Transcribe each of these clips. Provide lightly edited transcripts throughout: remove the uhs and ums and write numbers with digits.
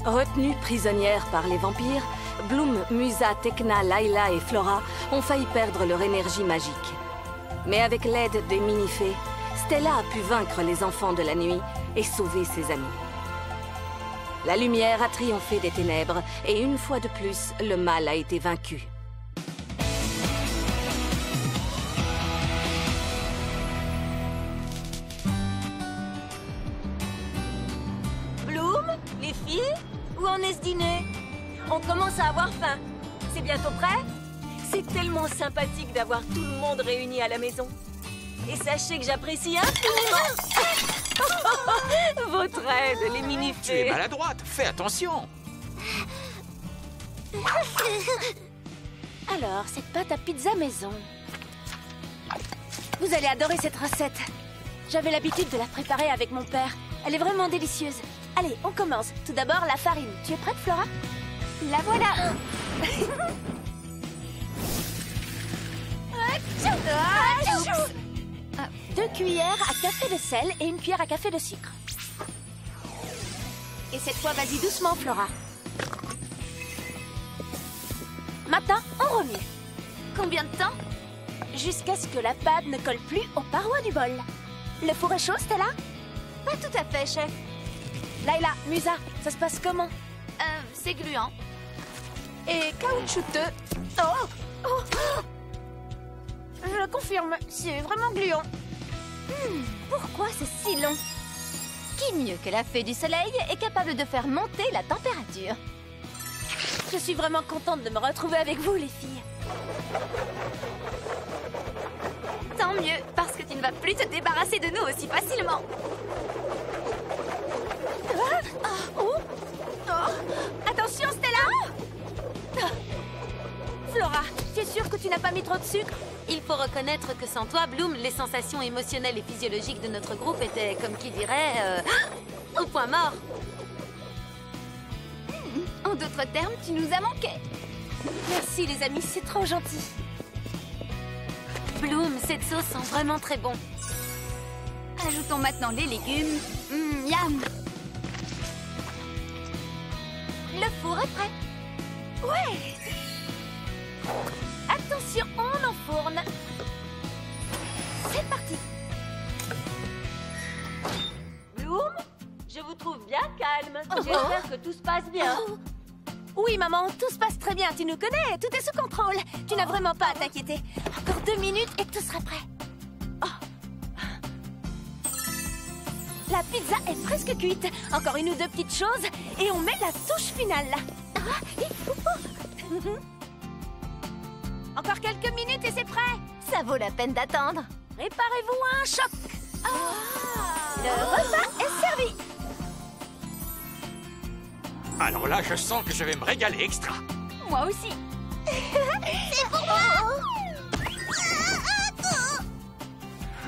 Retenues prisonnières par les vampires, Bloom, Musa, Tecna, Layla et Flora ont failli perdre leur énergie magique. Mais avec l'aide des mini-fées, Stella a pu vaincre les enfants de la nuit et sauver ses amis. La lumière a triomphé des ténèbres et une fois de plus, le mal a été vaincu. Bloom, les filles, où en est ce dîner? On commence à avoir faim. C'est bientôt prêt? C'est tellement sympathique d'avoir tout le monde réuni à la maison. Et sachez que j'apprécie infiniment votre aide, les Tu es mini-fées. maladroite, fais attention. Alors, cette pâte à pizza maison. Vous allez adorer cette recette. J'avais l'habitude de la préparer avec mon père. Elle est vraiment délicieuse. Allez, on commence. Tout d'abord, la farine. Tu es prête, Flora? La voilà. 2 cuillères à café de sel et 1 cuillère à café de sucre. Et cette fois, vas-y doucement, Flora. Maintenant, on remue. Combien de temps? Jusqu'à ce que la pâte ne colle plus aux parois du bol. Le four est chaud, Stella? Pas tout à fait, chef. Layla, Musa, ça se passe comment? C'est gluant. Et caoutchouteux. Je confirme, c'est vraiment gluant. Pourquoi c'est si long? Qui mieux que la fée du soleil est capable de faire monter la température? Je suis vraiment contente de me retrouver avec vous, les filles. Tant mieux, parce que tu ne vas plus te débarrasser de nous aussi facilement. Attention, Stella! Flora, tu es sûre que tu n'as pas mis trop de sucre? Il faut reconnaître que sans toi, Bloom, les sensations émotionnelles et physiologiques de notre groupe étaient, comme qui dirait, au point mort. En d'autres termes, tu nous as manqué. Merci, les amis, c'est trop gentil. Bloom, cette sauce sent vraiment très bon. Ajoutons maintenant les légumes. Yam. Le four est prêt. Ouais! Attention, on enfourne. C'est parti. Bloom, je vous trouve bien calme. J'espère que tout se passe bien. Oui, maman, tout se passe très bien. Tu nous connais, tout est sous contrôle. Tu n'as vraiment pas à t'inquiéter. Encore 2 minutes et tout sera prêt. La pizza est presque cuite. Encore 1 ou 2 petites choses et on met la touche finale. Encore quelques minutes et c'est prêt. Ça vaut la peine d'attendre. Préparez-vous à un choc. Le repas est servi. Alors là, je sens que je vais me régaler extra. Moi aussi.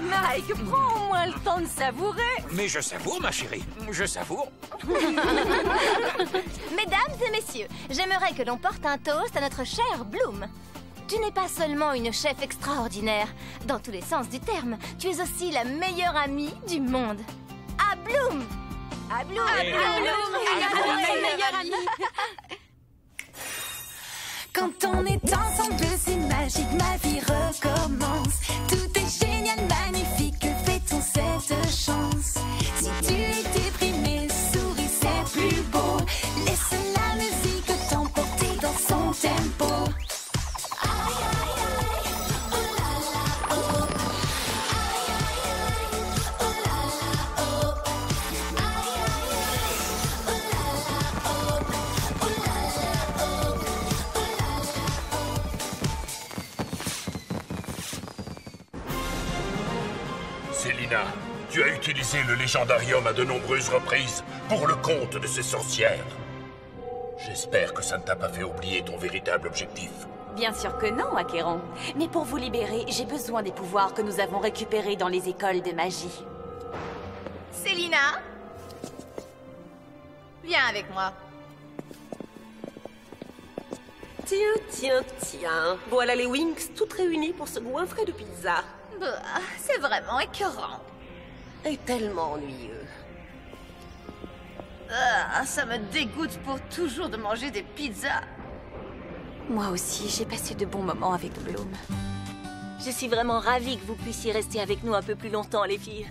Mike, prends au moins le temps de savourer. Mais je savoure, ma chérie, je savoure. Mesdames et messieurs, j'aimerais que l'on porte un toast à notre cher Bloom. Tu n'es pas seulement une chef extraordinaire, dans tous les sens du terme, tu es aussi la meilleure amie du monde. À Bloom! À Bloom, meilleure amie. Quand on est ensemble, c'est magique, ma vie recommence. Tout est génial, magnifique, fait-on cette chance? Si tu es déprimé, souris, c'est plus beau. Laisse la musique t'emporter dans son tempo. Aïe, aïe, aïe, oh là là, oh. Aïe, aïe, aïe, oh là là, oh. Aïe, aïe, aïe, oh là là, oh. Oh là là, oh. Célina, tu as utilisé le légendarium à de nombreuses reprises pour le compte de ces sorcières. J'espère que ça ne t'a pas fait oublier ton véritable objectif. Bien sûr que non, Acheron. Mais pour vous libérer, j'ai besoin des pouvoirs que nous avons récupérés dans les écoles de magie. Célina? Viens avec moi. Tiens. Voilà les Winx toutes réunies pour se goinfrer de pizza. Bah, c'est vraiment écœurant. Et tellement ennuyeux. Ah, ça me dégoûte pour toujours de manger des pizzas. Moi aussi, j'ai passé de bons moments avec Bloom. Je suis vraiment ravie que vous puissiez rester avec nous un peu plus longtemps, les filles.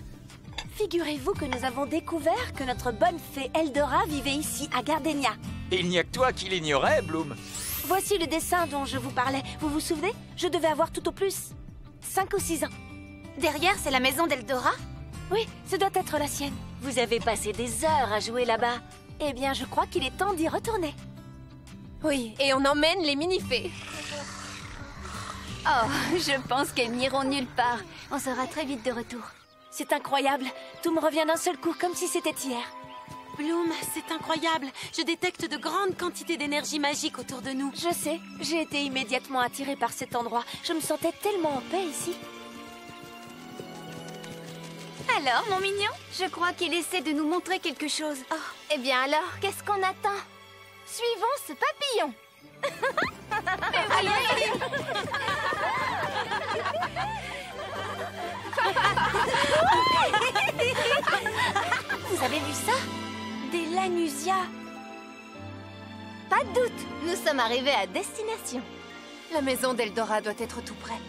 Figurez-vous que nous avons découvert que notre bonne fée Eldora vivait ici, à Gardenia. Il n'y a que toi qui l'ignorais, Bloom. Voici le dessin dont je vous parlais. Vous vous souvenez? Je devais avoir tout au plus 5 ou 6 ans. Derrière, c'est la maison d'Eldora? Oui, ce doit être la sienne. Vous avez passé des heures à jouer là-bas. Eh bien, je crois qu'il est temps d'y retourner. Oui, et on emmène les mini-fées. Oh, je pense qu'elles n'iront nulle part. On sera très vite de retour. C'est incroyable. Tout me revient d'un seul coup, comme si c'était hier. Bloom, c'est incroyable. Je détecte de grandes quantités d'énergie magique autour de nous. Je sais, j'ai été immédiatement attirée par cet endroit. Je me sentais tellement en paix ici. Alors, mon mignon? Je crois qu'il essaie de nous montrer quelque chose. Oh, eh bien alors, qu'est-ce qu'on attend? Suivons ce papillon. Vous avez vu ça? Des Lanusia. Pas de doute, nous sommes arrivés à destination. La maison d'Eldora doit être tout près.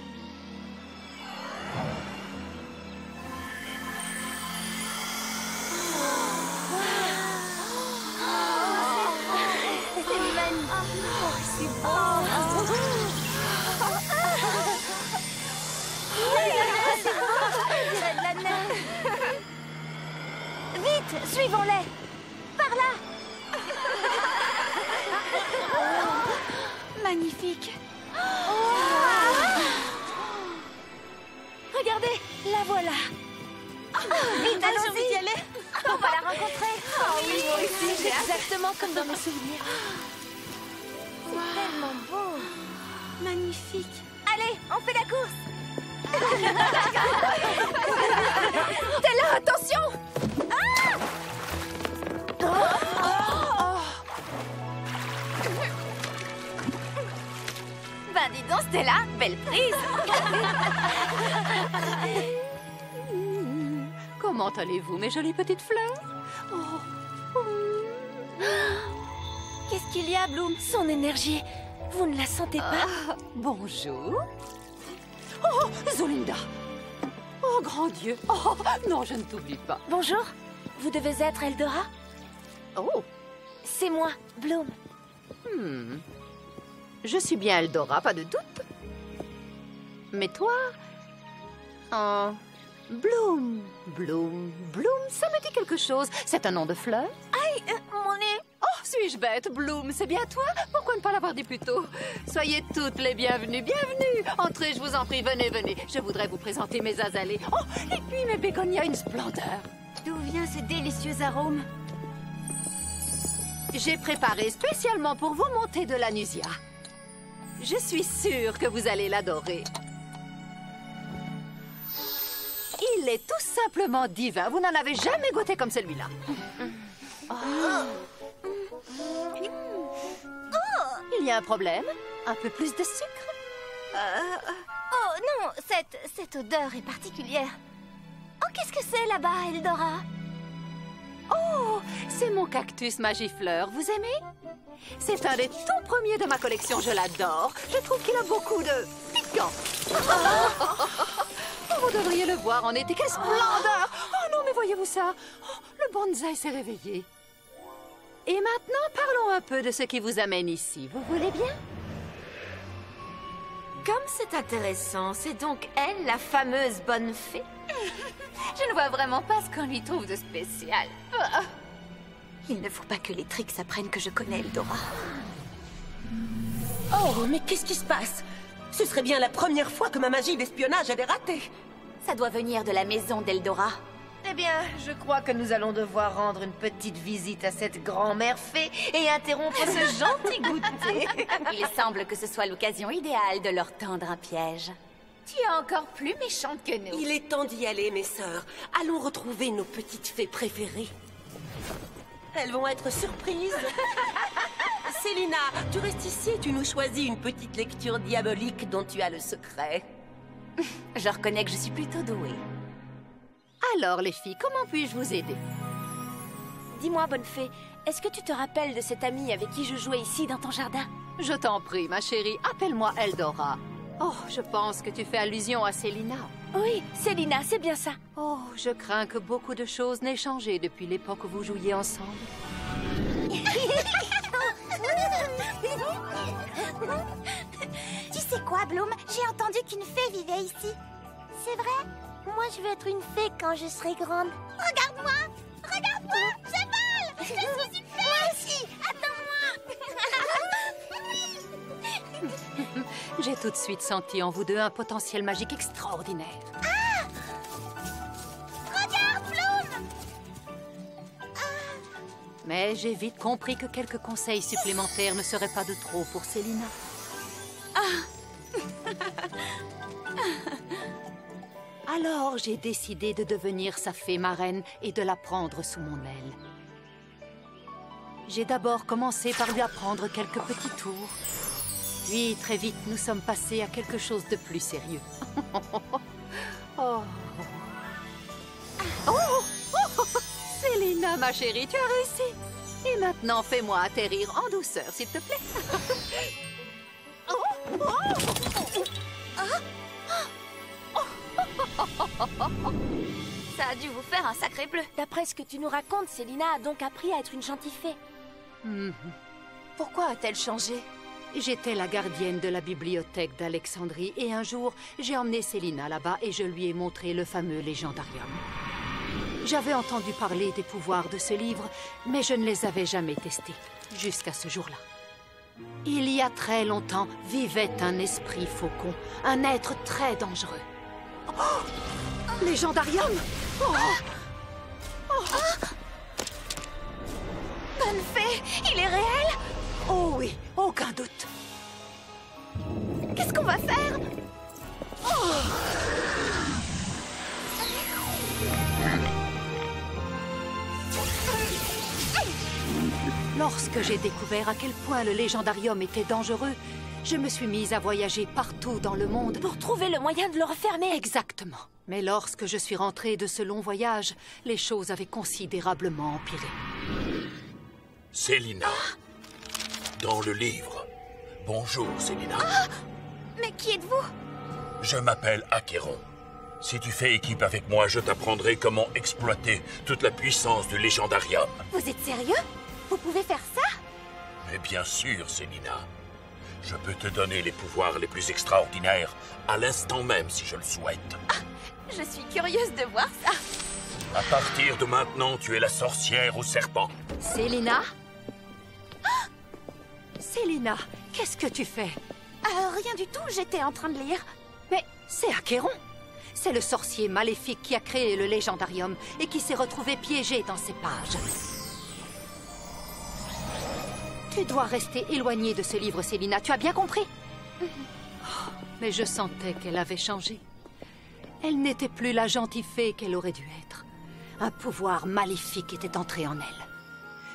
Vite, suivons-les. Par là. Magnifique. Regardez, la voilà. Vite, J'ai envie d'y aller. on va la rencontrer. Oui, moi aussi, c'est exactement comme dans mes souvenirs. C'est tellement beau. Magnifique. Allez, on fait la course. T'es là, attention! Ben dis donc, Stella, belle prise. Comment allez-vous, mes jolies petites fleurs? Qu'est-ce qu'il y a, Bloom? Son énergie, vous ne la sentez pas? Bonjour. Oh, Zolinda. Oh, grand Dieu. Oh, non, je ne t'oublie pas. Bonjour, vous devez être Eldora? Oh, C'est moi, Bloom. je suis bien Eldora, pas de doute. Mais toi... Oh, Bloom. Bloom, Bloom, ça me dit quelque chose. C'est un nom de fleur? Mon nez. Oh, suis-je bête, Bloom, c'est bien toi? Pourquoi ne pas l'avoir dit plus tôt? Soyez toutes les bienvenues, bienvenue. Entrez, je vous en prie, venez, venez. Je voudrais vous présenter mes azalées. Oh, et puis mes bégonias, une splendeur. D'où vient ce délicieux arôme? J'ai préparé spécialement pour vous mon thé de l'anusia. Je suis sûre que vous allez l'adorer. Il est tout simplement divin. Vous n'en avez jamais goûté comme celui-là. Il y a un problème? Un peu plus de sucre? Oh non, cette odeur est particulière. Oh, qu'est-ce que c'est là-bas, Eldora? Oh, c'est mon cactus magifleur. Vous aimez? C'est un des tout premiers de ma collection. Je l'adore. Je trouve qu'il a beaucoup de piquant. Oh, vous devriez le voir en été. Quelle splendeur! Oh non, mais voyez-vous ça? Oh, le bonsaï s'est réveillé. Et maintenant, parlons un peu de ce qui vous amène ici. Vous voulez bien? Comme c'est intéressant, c'est donc elle, la fameuse bonne fée? Je ne vois vraiment pas ce qu'on lui trouve de spécial. Il ne faut pas que les tricks apprennent que je connais Eldora. Oh, mais qu'est-ce qui se passe? Ce serait bien la première fois que ma magie d'espionnage allait rater. Ça doit venir de la maison d'Eldora. Eh bien, je crois que nous allons devoir rendre une petite visite à cette grand-mère fée et interrompre ce gentil goûter. Il semble que ce soit l'occasion idéale de leur tendre un piège. Tu es encore plus méchante que nous. Il est temps d'y aller, mes sœurs. Allons retrouver nos petites fées préférées. Elles vont être surprises. Célina, tu restes ici et tu nous choisis une petite lecture diabolique dont tu as le secret. Je reconnais que je suis plutôt douée. Alors, les filles, comment puis-je vous aider? dis-moi, bonne fée, est-ce que tu te rappelles de cette amie avec qui je jouais ici dans ton jardin? Je t'en prie, ma chérie, appelle-moi Eldora. Oh, je pense que tu fais allusion à Célina. Oui, Célina, c'est bien ça. Oh, je crains que beaucoup de choses n'aient changé depuis l'époque où vous jouiez ensemble. Tu sais quoi, Bloom? J'ai entendu qu'une fée vivait ici. C'est vrai? Moi, je veux être une fée quand je serai grande. Regarde-moi! Regarde-moi! Je vole! Je suis une fée! Moi aussi! Attends-moi! J'ai tout de suite senti en vous deux un potentiel magique extraordinaire. Ah! Regarde, Bloom! Mais j'ai vite compris que quelques conseils supplémentaires ne seraient pas de trop pour Célina. Alors j'ai décidé de devenir sa fée marraine et de la prendre sous mon aile. J'ai d'abord commencé par lui apprendre quelques petits tours. Puis très vite nous sommes passés à quelque chose de plus sérieux. Oh. Oh! Célina, ma chérie, tu as réussi. Et maintenant, fais-moi atterrir en douceur, s'il te plaît. Ça a dû vous faire un sacré bleu. D'après ce que tu nous racontes, Célina a donc appris à être une gentille fée. Pourquoi a-t-elle changé? J'étais la gardienne de la bibliothèque d'Alexandrie et un jour, j'ai emmené Célina là-bas et je lui ai montré le fameux Légendarium. J'avais entendu parler des pouvoirs de ce livre, mais je ne les avais jamais testés, jusqu'à ce jour-là. Il y a très longtemps, vivait un esprit faucon, un être très dangereux. Oh! Légendarium! Oh! Oh! Bonne fée, il est réel? Oh oui, aucun doute. Qu'est-ce qu'on va faire? Lorsque j'ai découvert à quel point le Légendarium était dangereux, je me suis mise à voyager partout dans le monde. Pour trouver le moyen de le refermer? Exactement. Mais lorsque je suis rentrée de ce long voyage, les choses avaient considérablement empiré. Célina. Dans le livre. Bonjour, Célina. Mais qui êtes-vous? Je m'appelle Acheron. Si tu fais équipe avec moi, je t'apprendrai comment exploiter toute la puissance du Légendarium. Vous êtes sérieux? Vous pouvez faire ça? Mais bien sûr, Célina. Je peux te donner les pouvoirs les plus extraordinaires à l'instant même si je le souhaite. Je suis curieuse de voir ça. À partir de maintenant, tu es la sorcière au serpent. Célina? Célina, qu'est-ce que tu fais? Rien du tout, j'étais en train de lire. Mais c'est Acheron. C'est le sorcier maléfique qui a créé le Légendarium et qui s'est retrouvé piégé dans ses pages. Tu dois rester éloignée de ce livre, Célina. Tu as bien compris? Mais je sentais qu'elle avait changé. Elle n'était plus la gentille fée qu'elle aurait dû être. Un pouvoir maléfique était entré en elle.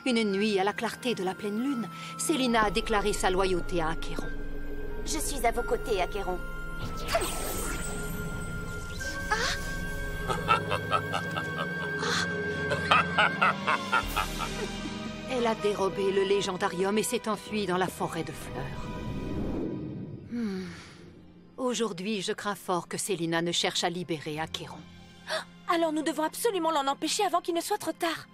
Une nuit, à la clarté de la pleine lune, Célina a déclaré sa loyauté à Acheron. Je suis à vos côtés, Acheron. Elle a dérobé le Légendarium et s'est enfuie dans la forêt de fleurs. Aujourd'hui, je crains fort que Célina ne cherche à libérer Acheron. Alors nous devons absolument l'en empêcher avant qu'il ne soit trop tard.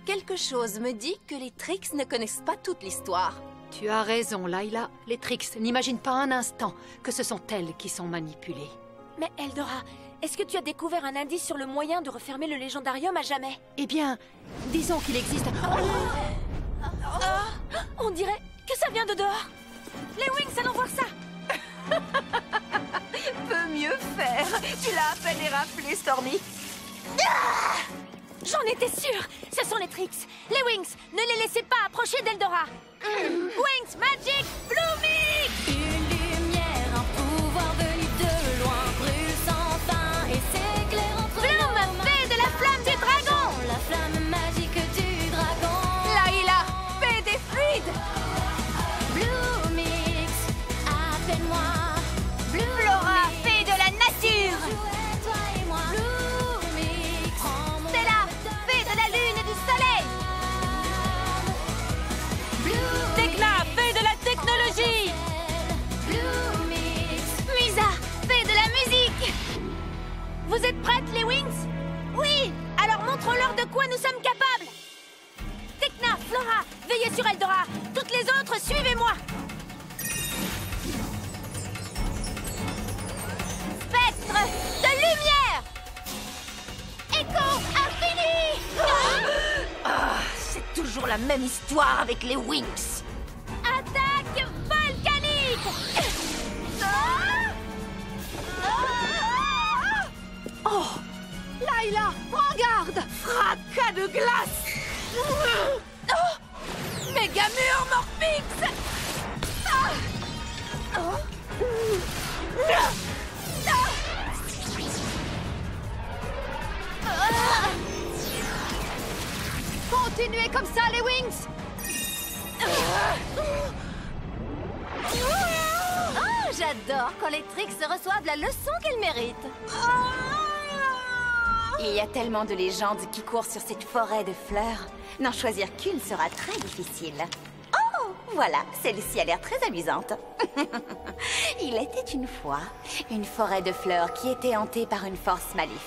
Quelque chose me dit que les Trix ne connaissent pas toute l'histoire. Tu as raison, Layla. Les Trix n'imaginent pas un instant que ce sont elles qui sont manipulées. Mais Eldora, est-ce que tu as découvert un indice sur le moyen de refermer le Légendarium à jamais? Eh bien, disons qu'il existe... On dirait que ça vient de dehors. Les Wings, allons voir ça. Peut mieux faire. Tu l'as à peine éraflé, Stormy. J'en étais sûre. Ce sont les Trix. Les Wings, ne les laissez pas approcher d'Eldora. Wings Magic Blooming! Une lumière, un pouvoir venu de loin, brûle sans fin et s'éclaire entre Bloom, fée de la flamme du dragon! la flamme magique du dragon. Layla, fée des fluides. Bloomix, appelle-moi. Flora, fée de la nature. Jouez, toi et moi. Bloomix, prends mon Stella, fée de la lune et du soleil. Vous êtes prêtes, les Wings? Oui! Alors montrons-leur de quoi nous sommes capables! Tekna, Flora, veillez sur Eldora! Toutes les autres, suivez-moi! Spectre de lumière! Écho infini! C'est toujours la même histoire avec les Wings. Attaque volcanique! Oh! Layla, prends garde! Fracas de glace. Mégamur Morphix! Continuez comme ça, les Wings! Oh, j'adore quand les Trix reçoivent la leçon qu'elles méritent. Il y a tellement de légendes qui courent sur cette forêt de fleurs. N'en choisir qu'une sera très difficile. Oh, voilà, celle-ci a l'air très amusante. Il était une fois une forêt de fleurs qui était hantée par une force maléfique.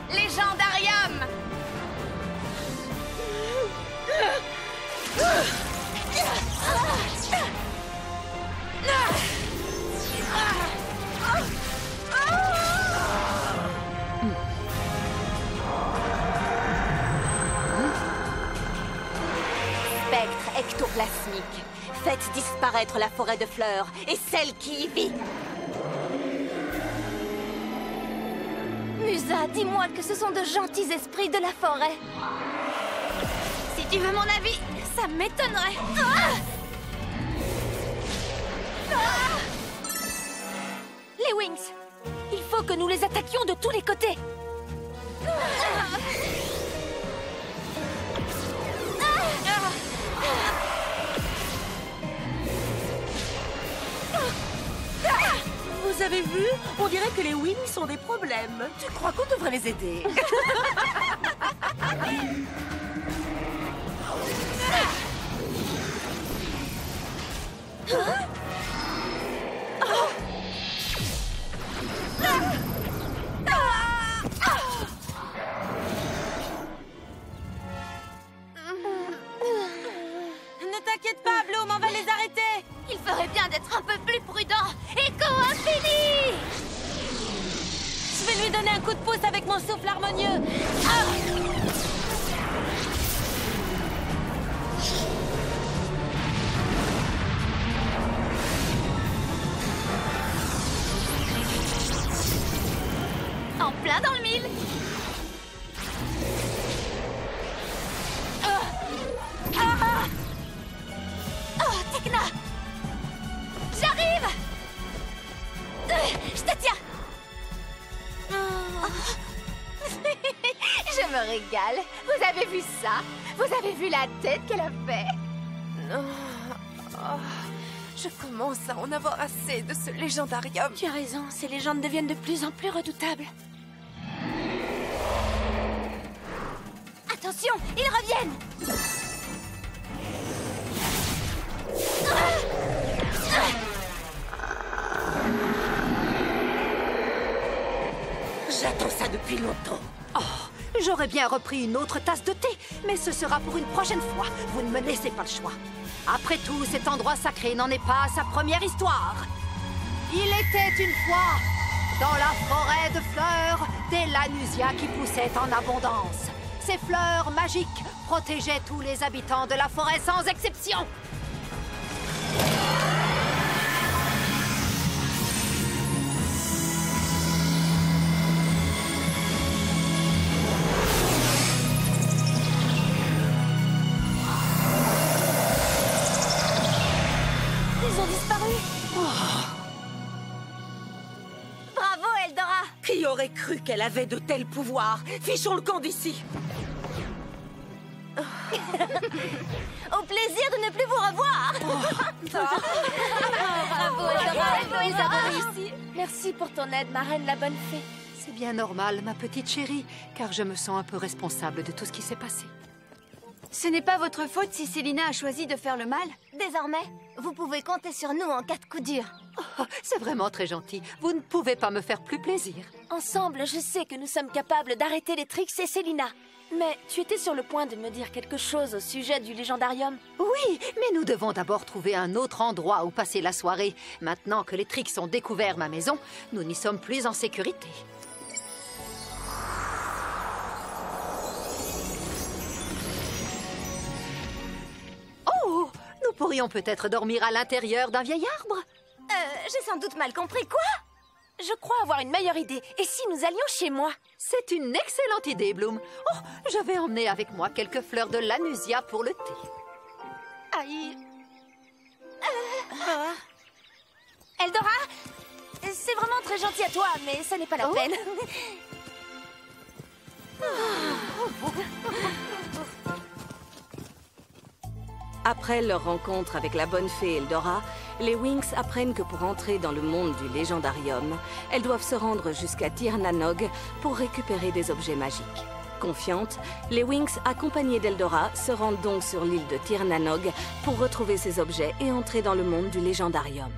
Légendarium! Spectre ectoplasmique, faites disparaître la forêt de fleurs et celle qui y vit. Musa, dis-moi que ce sont de gentils esprits de la forêt. Si tu veux mon avis, ça m'étonnerait. Les Wings! Il faut que nous les attaquions de tous les côtés! Vous avez vu? On dirait que les Wings ont des problèmes. Tu crois qu'on devrait les aider? Ne t'inquiète pas, Bloom, on va les arrêter. Il ferait bien d'être un peu plus prudent. Écho infini! Je vais lui donner un coup de pouce avec mon souffle harmonieux. En plein dans le mille. Oh, Tekna! J'arrive! Je te tiens! Je me régale. Vous avez vu ça? Vous avez vu la tête qu'elle a fait? Je commence à en avoir assez de ce légendarium. Tu as raison, ces légendes deviennent de plus en plus redoutables. Attention, ils reviennent! J'attends ça depuis longtemps. Oh, j'aurais bien repris une autre tasse de thé, mais ce sera pour une prochaine fois. Vous ne me laissez pas le choix. Après tout, cet endroit sacré n'en est pas à sa première histoire. Il était une fois, dans la forêt de fleurs, des lanusias qui poussaient en abondance. Ces fleurs magiques protégeaient tous les habitants de la forêt sans exception. Ils ont disparu. Bravo, Eldora! Qui aurait cru qu'elle avait de tels pouvoirs? Fichons le camp d'ici. Au plaisir de ne plus vous revoir! Bravo, Eldora! Ils ont réussi! Merci pour ton aide, ma reine la bonne fée. C'est bien normal, ma petite chérie, car je me sens un peu responsable de tout ce qui s'est passé. Ce n'est pas votre faute si Célina a choisi de faire le mal? Désormais, vous pouvez compter sur nous en cas de coup dur. c'est vraiment très gentil. Vous ne pouvez pas me faire plus plaisir. Ensemble, je sais que nous sommes capables d'arrêter les Trix et Célina. Mais tu étais sur le point de me dire quelque chose au sujet du légendarium. Oui, mais nous devons d'abord trouver un autre endroit où passer la soirée. Maintenant que les Trix ont découvert ma maison, nous n'y sommes plus en sécurité. Oh, nous pourrions peut-être dormir à l'intérieur d'un vieil arbre. J'ai sans doute mal compris. Quoi? Je crois avoir une meilleure idée. Et si nous allions chez moi? C'est une excellente idée, Bloom. Oh, je vais emmener avec moi quelques fleurs de lanusia pour le thé. Aïe. Eldora, c'est vraiment très gentil à toi, mais ça n'est pas la peine. Après leur rencontre avec la bonne fée Eldora, les Winx apprennent que pour entrer dans le monde du légendarium, elles doivent se rendre jusqu'à Tir Na Nog pour récupérer des objets magiques. Confiantes, les Winx, accompagnées d'Eldora, se rendent donc sur l'île de Tir Na Nog pour retrouver ces objets et entrer dans le monde du légendarium.